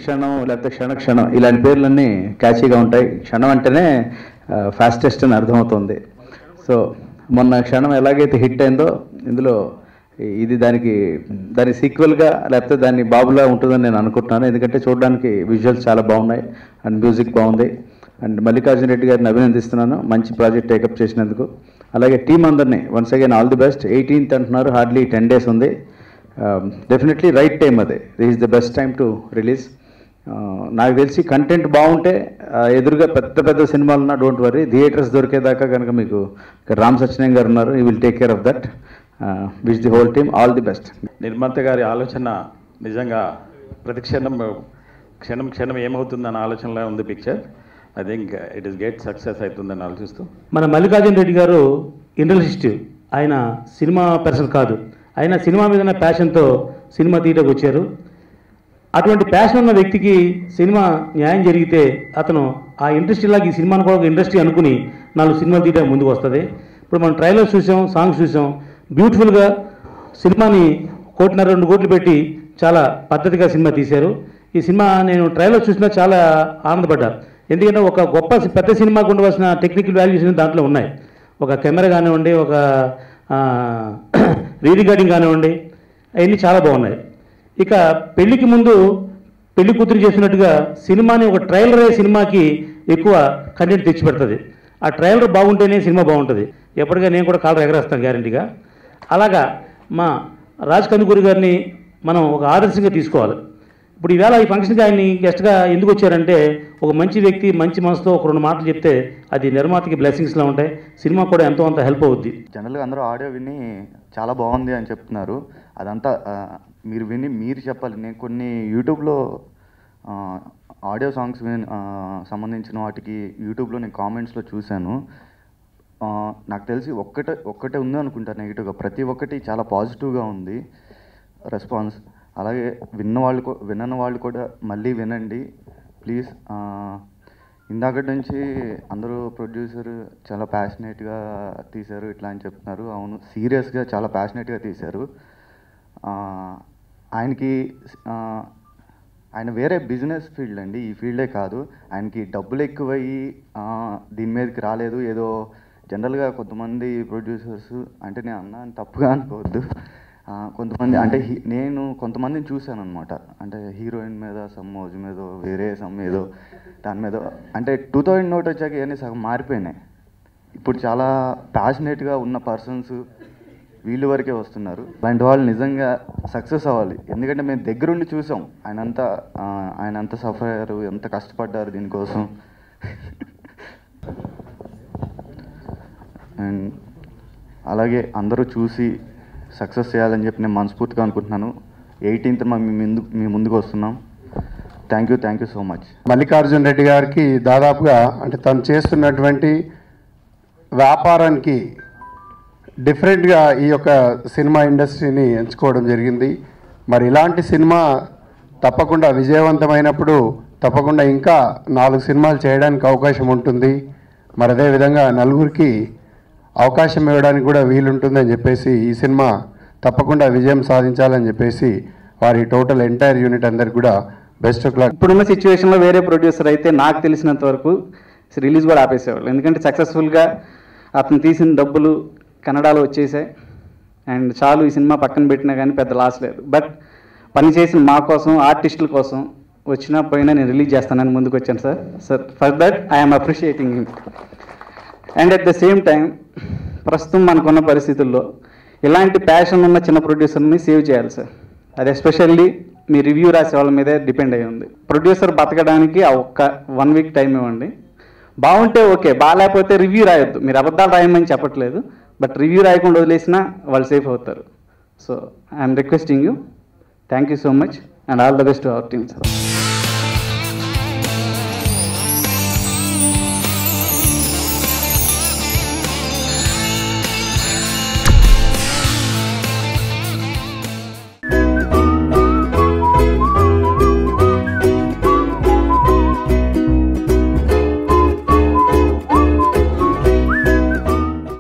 క్షణం లేకపోతే క్షణం ఇలాంటి పేర్లన్నీ క్యాచీగా ఉంటాయి. క్షణం అంటేనే ఫాస్టెస్ట్ అని అర్థమవుతుంది. సో మొన్న క్షణం ఎలాగైతే హిట్ అయిందో ఇందులో ఇది దాని సీక్వెల్గా లేకపోతే దాని బాబులా ఉంటుందని నేను అనుకుంటున్నాను. ఎందుకంటే చూడడానికి విజువల్స్ చాలా బాగున్నాయి అండ్ మ్యూజిక్ బాగుంది. అండ్ మల్లికార్జున రెడ్డి గారిని అభినందిస్తున్నాను మంచి ప్రాజెక్ట్ టేకప్ చేసినందుకు. అలాగే టీం అందరినీ once again all the best. 18th అంటున్నారు, హార్డ్లీ 10 days ఉంది. డెఫినెట్లీ రైట్ టైం అదే. This is the best time to release. నాకు తెలిసి కంటెంట్ బాగుంటే ఎదురుగా పెద్ద సినిమాలు ఉన్నా డోంట్ వరీ, థియేటర్స్ దొరికేదాకా కనుక మీకు రామ్ సత్యనారాయణ గారు ఉన్నారు. ఈ will take care of that. Wish the whole team all the best. నిర్మాత గారి ఆలోచన నిజంగా ప్రతి క్షణం ఏమవుతుందన్న ఆలోచనలో ఉంది picture. I think it is great success అవుతుందని ఆలోచిస్తూ మన మల్లికార్జున రెడ్డి గారు ఇండస్ట్రిస్ట్, ఆయన సినిమా పర్సన్ కాదు. ఆయన సినిమా మీద ఉన్న ప్యాషన్తో సినిమా తీయడానికి వచ్చారు. అటువంటి ప్యాషన్ ఉన్న వ్యక్తికి సినిమా న్యాయం జరిగితే అతను ఆ ఇండస్ట్రీలాగా ఈ సినిమాను కూడా ఒక ఇండస్ట్రీ అనుకుని 4 సినిమాలు తీయడానికి ముందుకు వస్తుంది. ఇప్పుడు మనం ట్రైలర్ చూసాం, సాంగ్స్ చూసాం. బ్యూటిఫుల్గా సినిమాని 1.5-2 కోట్లు పెట్టి చాలా పద్ధతిగా సినిమా తీశారు. ఈ సినిమా నేను ట్రైలర్ చూసినా చాలా ఆనందపడ్డా. ఎందుకంటే ఒక పెద్ద సినిమాకు ఉండవలసిన టెక్నికల్ వాల్యూస్ దాంట్లో ఉన్నాయి. ఒక కెమెరా కానివ్వండి, ఒక రీరికార్డింగ్ కానివ్వండి, అవన్నీ చాలా బాగున్నాయి. ఇక పెళ్లికి ముందు పెళ్లి కూతురు చేసినట్టుగా సినిమాని ఒక ట్రైలర్ సినిమాకి ఎక్కువ కంటెంట్ తెచ్చిపెడుతుంది. ఆ ట్రైలర్ బాగుంటేనే సినిమా బాగుంటుంది. ఎప్పటికీ నేను కూడా కాలర్ ఎగరేస్తాను గ్యారంటీగా. అలాగా మా రాజ్ కందుకూరి గారిని మనం ఒక ఆదర్శంగా తీసుకోవాలి. ఇప్పుడు ఈవేళ ఈ ఫంక్షన్కి ఆయన్ని గెస్ట్గా ఎందుకు వచ్చారంటే ఒక మంచి వ్యక్తి మంచి మనసుతో ఒక 2 మాటలు చెప్తే అది నిర్మాతకి బ్లెస్సింగ్స్లో ఉంటాయి. సినిమా కూడా ఎంతో అంత హెల్ప్ అవుద్ది. జనరల్గా అందరూ ఆడియో విని చాలా బాగుంది అని చెప్తున్నారు. అదంతా మీరు విని మీరు చెప్పాలి. నేను కొన్ని యూట్యూబ్లో ఆడియో సాంగ్స్ సంబంధించిన వాటికి యూట్యూబ్లో నేను కామెంట్స్లో చూశాను. నాకు తెలిసి ఒక్కటే ఉంది అనుకుంటాను నెగిటివ్గా. ప్రతి ఒక్కటి చాలా పాజిటివ్గా ఉంది రెస్పాన్స్. అలాగే విన్నని వాళ్ళు కూడా మళ్ళీ వినండి ప్లీజ్. ఇందాకటి నుంచి అందరూ ప్రొడ్యూసర్ చాలా ప్యాషనేట్గా తీశారు ఇట్లా అని చెప్తున్నారు. అవును, సీరియస్గా చాలా ప్యాషనేట్గా తీశారు. ఆయన వేరే బిజినెస్ ఫీల్డ్ అండి, ఈ ఫీల్డే కాదు. ఆయనకి డబ్బులు ఎక్కువయ్యి దీని మీదకి రాలేదు. ఏదో జనరల్గా కొంతమంది ప్రొడ్యూసర్స్ అంటే నేను అన్నాను తప్పుగా అనుకోవద్దు, కొంతమంది అంటే నేను కొంతమందిని చూశాను అనమాట. అంటే హీరోయిన్ మీద సమ్ మోజు మీద వేరే సమ్ ఏదో దాని మీద అంటే 2000 నోట్ వచ్చాక ఇవన్నీ సగం మారిపోయినాయి. ఇప్పుడు చాలా ప్యాషనేట్గా ఉన్న పర్సన్స్ వీళ్ళు వరకే వస్తున్నారు. అలాంటి వాళ్ళు నిజంగా సక్సెస్ అవ్వాలి. ఎందుకంటే మేము దగ్గరుండి చూసాం ఆయన అంత సఫర్ అయ్యారు, ఎంత కష్టపడ్డారు దీనికోసం. అండ్ అలాగే అందరూ చూసి సక్సెస్ చేయాలని చెప్పి నేను మనస్ఫూర్తిగా అనుకుంటున్నాను. 18th మీ ముందుకు వస్తున్నాం. Thank you so much. Mallikarjuna Reddy గారికి దాదాపుగా అంటే తను చేస్తున్నటువంటి వ్యాపారానికి డిఫరెంట్గా ఈ యొక్క సినిమా ఇండస్ట్రీని ఎంచుకోవడం జరిగింది. మరి ఇలాంటి సినిమా తప్పకుండా విజయవంతమైనప్పుడు తప్పకుండా ఇంకా 4 సినిమాలు చేయడానికి అవకాశం ఉంటుంది. మరి అదేవిధంగా నలుగురికి అవకాశం ఇవ్వడానికి కూడా వీలుంటుందని చెప్పేసి ఈ సినిమా తప్పకుండా విజయం సాధించాలని చెప్పేసి వారి టోటల్ ఎంటైర్ యూనిట్ అందరికి కూడా బెస్ట్ ఆఫ్ లక్. ఇప్పుడున్న సిచ్యువేషన్లో వేరే ప్రొడ్యూసర్ అయితే నాకు తెలిసినంత వరకు రిలీజ్ కూడా ఆపేసేవాళ్ళు. ఎందుకంటే సక్సెస్ఫుల్గా అతను తీసిన డబ్బులు కన్నడలో వచ్చేసాయి అండ్ చాలు, ఈ సినిమా పక్కన పెట్టినా కానీ పెద్ద లాస్ లేదు. బట్ పని చేసిన మా కోసం ఆర్టిస్టుల కోసం వచ్చినా పోయినా నేను రిలీజ్ చేస్తానని ముందుకు వచ్చాను sir. For that I'm appreciating him. And at the same time ప్రస్తుతం మనకున్న పరిస్థితుల్లో ఇలాంటి ప్యాషన్ ఉన్న చిన్న ప్రొడ్యూసర్ని సేవ్ చేయాలి సార్. అది ఎస్పెషల్లీ మీ రివ్యూ రాసే వాళ్ళ మీదే డిపెండ్ అయ్యి ఉంది. ప్రొడ్యూసర్ బతకడానికి ఆ ఒక్క 1 week టైం ఇవ్వండి. బాగుంటే ఓకే, బాగాలేకపోతే రివ్యూ రాయొద్దు. మీరు అబద్ధాలు రాయమని చెప్పట్లేదు, బట్ రివ్యూ రాయకుండా వదిలేసినా వాళ్ళు సేఫ్ అవుతారు. So I'm requesting you, thank you so much and all the best to our team sir.